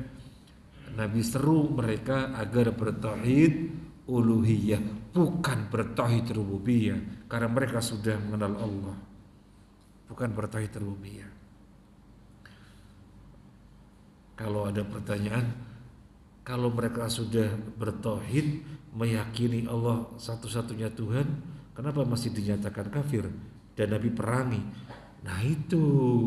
Nabi seru mereka agar bertauhid uluhiyah, bukan bertauhid rububiyah, karena mereka sudah mengenal Allah. Bukan bertauhid rububiyah. Kalau ada pertanyaan, kalau mereka sudah bertauhid, meyakini Allah satu-satunya Tuhan, kenapa masih dinyatakan kafir? Dan Nabi perangi. Nah itu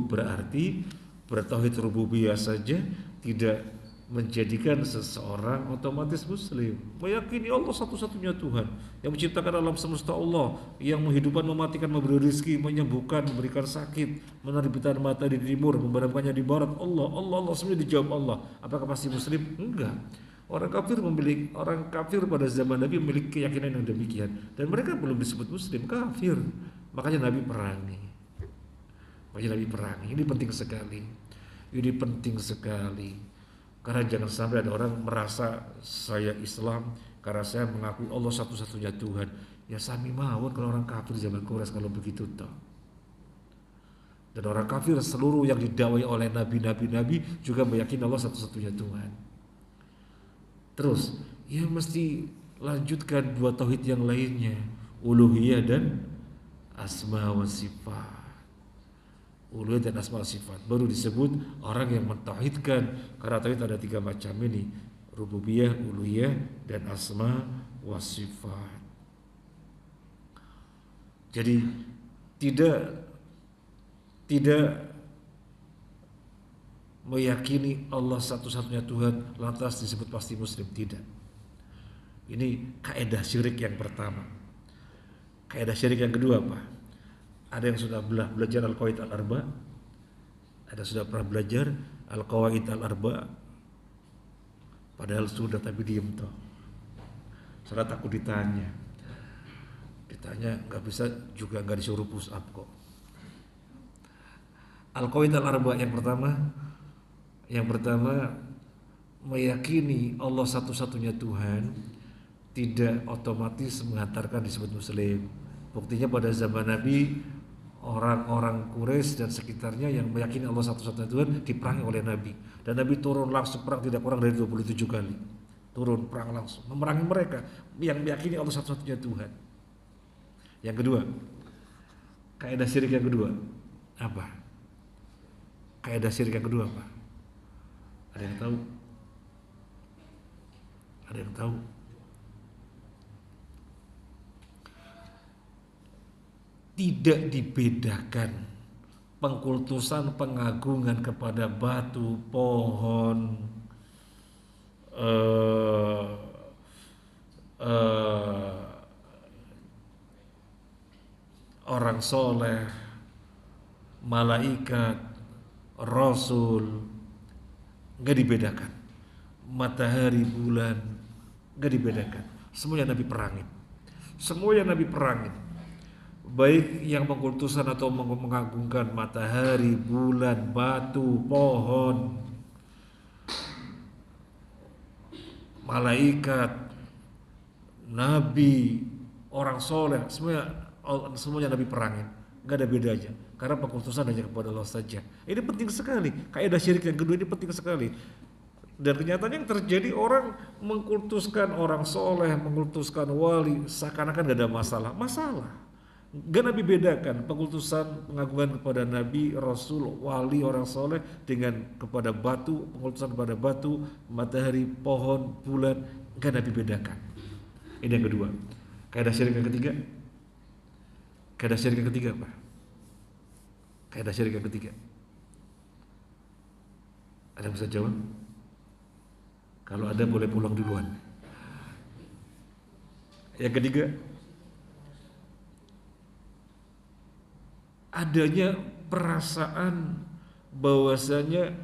berarti bertauhid rububiyah saja tidak menjadikan seseorang otomatis muslim. Meyakini Allah satu-satunya Tuhan yang menciptakan alam semesta, Allah yang menghidupkan, mematikan, memberi rezeki, menyembuhkan, memberikan sakit, menerbitkan mata di timur, memadamkannya di barat. Allah semua dijawab Allah. Apakah pasti muslim? Enggak. Orang kafir pada zaman Nabi memiliki keyakinan yang demikian, dan mereka belum disebut muslim, kafir. Makanya Nabi perangi. Ini penting sekali. Karena jangan sampai ada orang merasa saya Islam karena saya mengakui Allah satu-satunya Tuhan. Ya sami mawon kalau orang kafir zaman Quraisy kalau begitu toh. Dan orang kafir seluruh yang didakwai oleh nabi-nabi juga meyakini Allah satu-satunya Tuhan. Terus, ya mesti lanjutkan dua tauhid yang lainnya, uluhiyah dan asma wa sifat. Uluhiyah dan asma wa sifat baru disebut orang yang mentauhidkan. Karena tauhid ada tiga macam ini, rububiyah, uluhiyah, dan asma wa sifat. Jadi tidak meyakini Allah satu-satunya Tuhan lantas disebut pasti muslim, tidak. Ini kaidah syirik yang pertama. Kaidah syirik yang kedua apa? Ada yang sudah belajar al-qawaid al-arba, ada sudah pernah belajar al-qawaid al-arba, padahal sudah tapi diem toh. Salah takut ditanya nggak bisa juga, nggak disuruh push up kok. Al-qawaid al-arba yang pertama meyakini Allah satu-satunya Tuhan tidak otomatis menghantarkan disebut muslim. Buktinya pada zaman Nabi, orang-orang Quraisy dan sekitarnya yang meyakini Allah satu-satunya Tuhan diperangi oleh Nabi, dan Nabi turun langsung perang tidak kurang dari 27 kali. Turun perang langsung memerangi mereka yang meyakini Allah satu-satunya Tuhan. Yang kedua, kaidah syirik yang kedua apa? Kaidah syirik yang kedua apa? Ada yang tahu? Ada yang tahu? Tidak dibedakan pengkultusan, pengagungan kepada batu, pohon, orang soleh, malaikat, rasul, nggak dibedakan. Matahari, bulan, nggak dibedakan. Semuanya Nabi perangin. Semuanya Nabi perangin. Baik yang mengkultusan atau mengagungkan matahari, bulan, batu, pohon, malaikat, nabi, orang soleh, semuanya Nabi perangin. Gak ada bedanya, karena pengkultusan hanya kepada Allah saja. Ini penting sekali. Kaidah syirik yang kedua ini penting sekali. Dan kenyataannya yang terjadi, orang mengkultuskan orang soleh, mengkultuskan wali, seakan-akan gak ada masalah. Gak Nabi bedakan pengkultusan, pengagungan kepada Nabi, Rasul, wali, orang soleh dengan kepada batu, pengkultusan kepada batu, matahari, pohon, bulan. Gak Nabi bedakan. Ini yang kedua. Kaidah syirik yang ketiga. Kaidah syirik yang ketiga apa? Kaidah syirik yang ketiga. Ada yang bisa jawab? Kalau ada boleh pulang duluan. Yang ketiga, adanya perasaan bahwasanya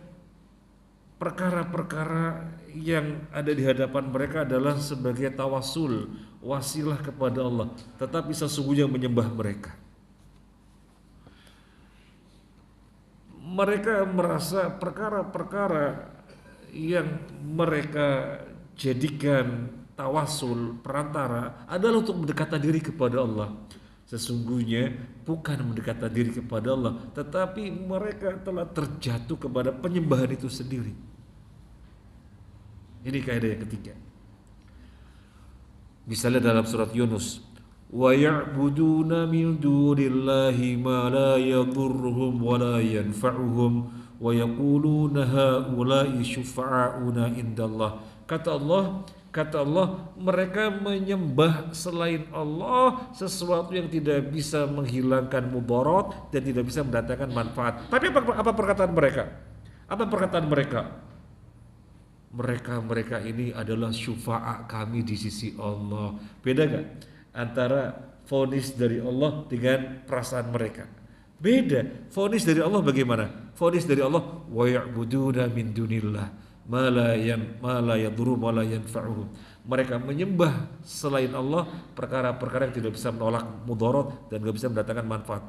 perkara-perkara yang ada di hadapan mereka adalah sebagai tawasul, wasilah kepada Allah, tetapi sesungguhnya menyembah mereka. Mereka merasa perkara-perkara yang mereka jadikan tawasul, perantara, adalah untuk mendekatkan diri kepada Allah. Sesungguhnya bukan mendekatkan diri kepada Allah, tetapi mereka telah terjatuh kepada penyembahan itu sendiri. Ini kaidah yang ketiga. Misalnya dalam surat Yunus, wa ya'buduna min dunillahi ma la yadhurruhum wa la yanfa'uhum wa yaquluna haula'i syufa'auna indallah. Kata Allah, mereka menyembah selain Allah sesuatu yang tidak bisa menghilangkan mudarat dan tidak bisa mendatangkan manfaat. Tapi apa perkataan mereka? Apa perkataan mereka? Mereka ini adalah syufa'a kami di sisi Allah. Beda gak antara vonis dari Allah dengan perasaan mereka? Beda. Vonis dari Allah bagaimana? Vonis dari Allah, wa ya'buduna min dunillah ma la yadurru wa la yanfa'uhum. Mereka menyembah selain Allah perkara-perkara yang tidak bisa menolak mudarat dan tidak bisa mendatangkan manfaat.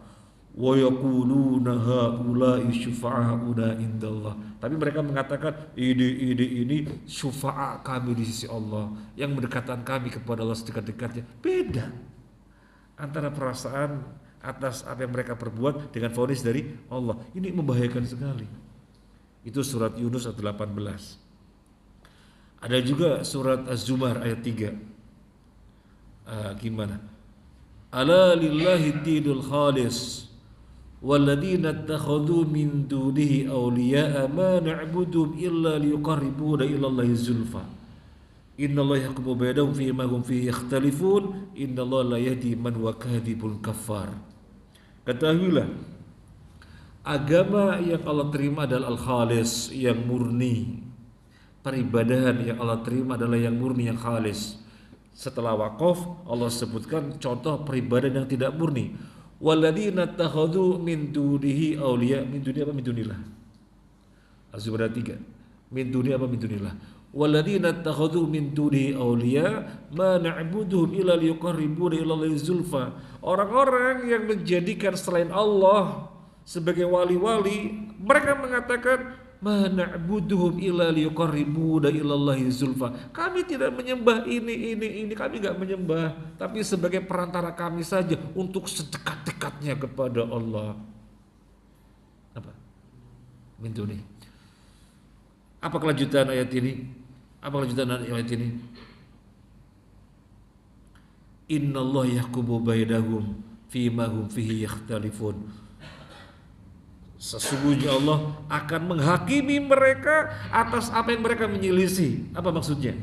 Wa yaquluna haula'i syufa'auna indallah. Tapi mereka mengatakan ini syufa'a kami di sisi Allah, yang mendekatkan kami kepada Allah sedekat-dekatnya. Beda antara perasaan atas apa yang mereka perbuat dengan vonis dari Allah. Ini membahayakan sekali. Itu surat Yunus ayat 18. Ada juga surat Az-Zumar ayat 3. Gimana? Ala lillahi dinul khalis walladzina ittakhadhu min dunihi awliya'a ma na'buduhum illa liyuqarribuna ila Allahi zulfa. Innallaha yahkumu bainahum fima hum fihi yakhtalifun innallaha la yahdi man huwa kadhibun kafar. Ketahuilah, agama yang Allah terima adalah al-khalis, yang murni. Peribadahan yang Allah terima adalah yang murni, yang khalis. Setelah wakaf, Allah sebutkan contoh peribadahan yang tidak murni. Walladzina takhadhu min dunihi awliya, min duni apa min dunillah? Az-Zumar 3. Min duni apa min dunillah? Walladzina takhadhu min dunihi awliya ma na'buduhum illa liyuqarribuna ila Allahi zulfa. Orang-orang yang menjadikan selain Allah sebagai wali-wali, mereka mengatakan ma na'buduhum illa liyuqarribuna ila Allahi zulfa. Kami tidak menyembah ini, kami enggak menyembah, tapi sebagai perantara kami saja untuk sedekat-dekatnya kepada Allah. Apa? Min duni. Apa kelanjutan ayat ini? Apa kelanjutan ayat ini? Innallaha yahkumu bainahum fima hum fihi yakhtalifun. Sesungguhnya Allah akan menghakimi mereka atas apa yang mereka menyelisih. Apa maksudnya?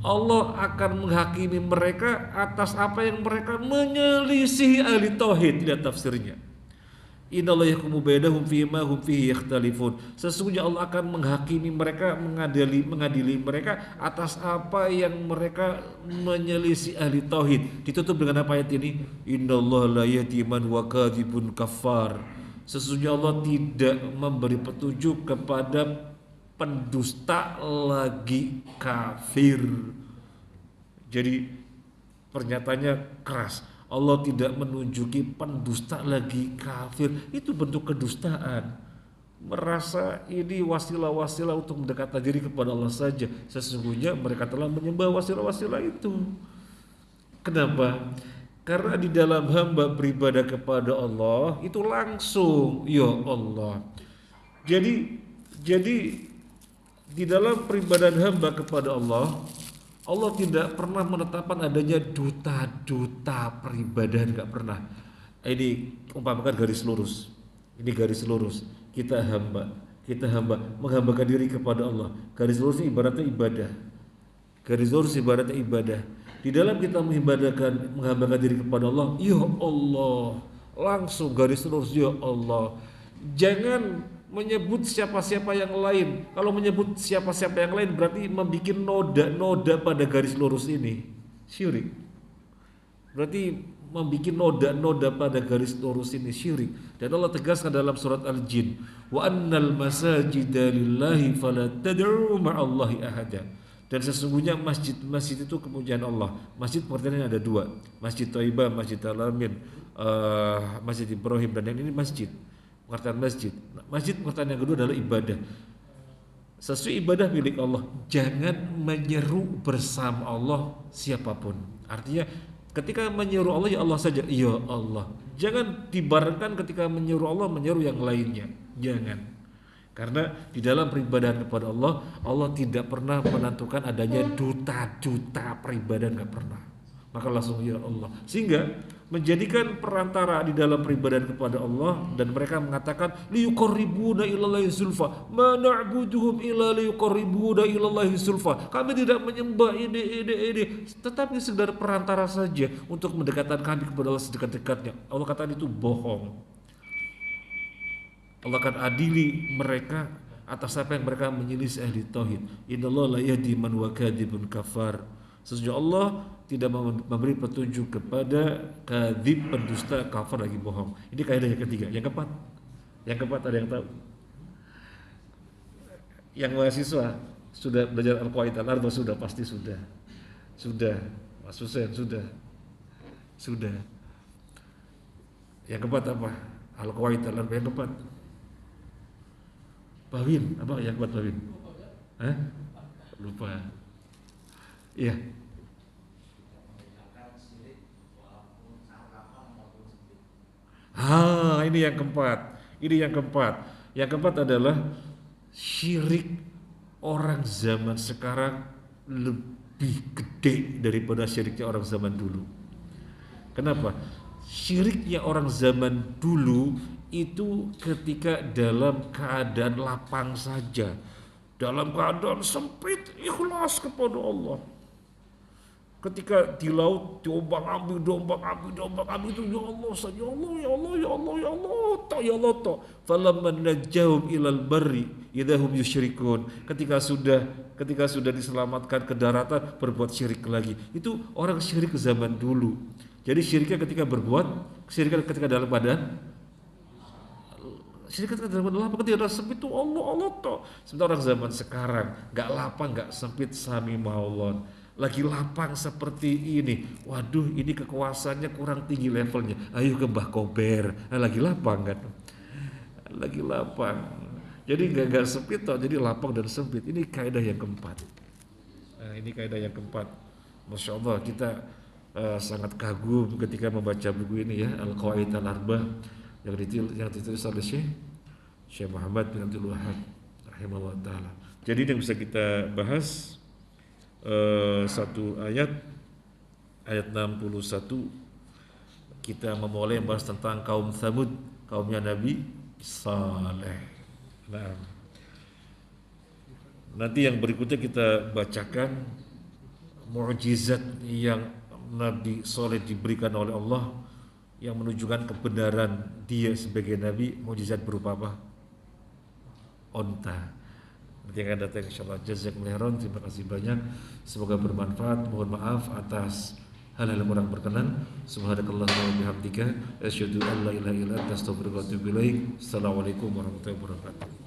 Allah akan menghakimi mereka atas apa yang mereka menyelisih ahli tauhid. Lihat tafsirnya. Innallaha yahkumu bainahum fima hum fihi yakhtalifun. Sesungguhnya Allah akan menghakimi mereka, mengadili mereka atas apa yang mereka menyelisih ahli tauhid. Ditutup dengan apa ayat ini? Innallaha la yahdi man huwa kadzibun kafar. Sesungguhnya Allah tidak memberi petunjuk kepada pendusta lagi kafir. Jadi pernyataannya keras. Allah tidak menunjuki pendusta lagi kafir. Itu bentuk kedustaan. Merasa ini wasilah-wasilah untuk mendekatkan diri kepada Allah saja. Sesungguhnya mereka telah menyembah wasilah-wasilah itu. Kenapa? Karena di dalam hamba beribadah kepada Allah itu langsung, ya Allah. Jadi di dalam peribadahan hamba kepada Allah, Allah tidak pernah menetapkan adanya duta-duta peribadahan, enggak pernah. Ini umpamakan garis lurus. Ini garis lurus. Kita hamba menghambakan diri kepada Allah. Garis lurus ini ibaratnya ibadah. Garis lurus ibaratnya ibadah. Di dalam kita menghambakan diri kepada Allah, ya Allah, langsung garis lurus, ya Allah. Jangan menyebut siapa-siapa yang lain. Kalau menyebut siapa-siapa yang lain berarti membuat noda-noda pada garis lurus ini. Syirik. Berarti membuat noda-noda pada garis lurus ini syirik. Dan Allah tegaskan dalam surat Al-Jin, wa annal masajida lillahi fala tad'u ma'allahi ahada. Dan sesungguhnya masjid itu kemuliaan Allah. Masjid pengertiannya ada dua, Masjid Thaibah, Masjid Al-Amin, Masjid Ibrahim, dan yang ini masjid. Pengertian masjid. Masjid pengertian yang kedua adalah ibadah. Sesuatu ibadah milik Allah. Jangan menyeru bersama Allah siapapun. Artinya ketika menyeru Allah, ya Allah saja, ya Allah. Jangan dibarengkan ketika menyeru Allah, menyeru yang lainnya. Jangan. Karena di dalam peribadahan kepada Allah, Allah tidak pernah menentukan adanya duta-duta peribadahan, enggak pernah. Maka langsung ya Allah. Sehingga menjadikan perantara di dalam peribadahan kepada Allah, dan mereka mengatakan liyuqarribuna ilallahi zulfa, ma na'buduhum illa liyuqarribuna ilallahi zulfa. Kami tidak menyembah ini, tetapi sekedar perantara saja untuk mendekatkan kami kepada Allah sedekat-dekatnya. Allah katakan itu bohong. Allah akan adili mereka atas apa yang mereka menyelisih ahli tauhid. Innallaha la yahdi man huwa kadzibun kafar. Sesungguhnya Allah tidak memberi petunjuk kepada kadzib, pendusta, kafir, lagi bohong. Ini kaidah yang ketiga. Yang keempat ada yang tahu? Yang mahasiswa sudah belajar al-qawaid al-arba, sudah pasti sudah. Mas Hussein sudah. Yang keempat apa? Al-qawaid al-arba yang keempat. Bawin, apa yang keempat Bawin? Lupa. Iya. Ini yang keempat. Yang keempat adalah syirik orang zaman sekarang lebih gede daripada syiriknya orang zaman dulu. Kenapa? Syiriknya orang zaman dulu itu ketika dalam keadaan lapang saja, dalam keadaan sempit, ikhlas kepada Allah. Ketika di laut diombang-ambing itu ya Allah, ya Allah, ya Allah, ya Allah, ya Allah, ya Allah, falamma najjahum ilal barri idahum yusyrikun. Ketika sudah diselamatkan ke daratan berbuat syirik lagi. Itu orang syirik zaman dulu. Jadi syiriknya ketika berbuat, syiriknya ketika dalam badan, syiriknya ketika dalam badan, ketika dalam sempit itu Allah, Allah toh. Sementara orang zaman sekarang nggak lapang, nggak sempit, sami maulon. Lagi lapang seperti ini, waduh ini kekuasaannya kurang tinggi levelnya, ayo ke Mbah Kober. Lagi lapang kan, lagi lapang, jadi gak sempit toh, jadi lapang dan sempit. Ini kaidah yang keempat. Ini kaidah yang keempat. Masya Allah, kita sangat kagum ketika membaca buku ini ya, Al-Qawaid Al-Arba yang ditulis oleh Syekh Muhammad bin Abdul Wahab rahimahullah ta'ala. Jadi ini yang bisa kita bahas. Satu ayat 61 kita memulai membahas tentang kaum Tsamud, kaumnya Nabi Saleh. Nah, nanti yang berikutnya kita bacakan mukjizat yang Nabi Saleh diberikan oleh Allah yang menunjukkan kebenaran dia sebagai nabi. Mukjizat berupa apa? Onta. Nanti akan datang insyaallah. Jazakumullah khairan, terima kasih banyak, semoga bermanfaat. Mohon maaf atas hal-hal yang kurang berkenan. Subhanakallahumma wa bihamdika asyhadu an la ilaha illa anta astaghfiruka wa atubu ilaik. Assalamualaikum warahmatullahi wabarakatuh.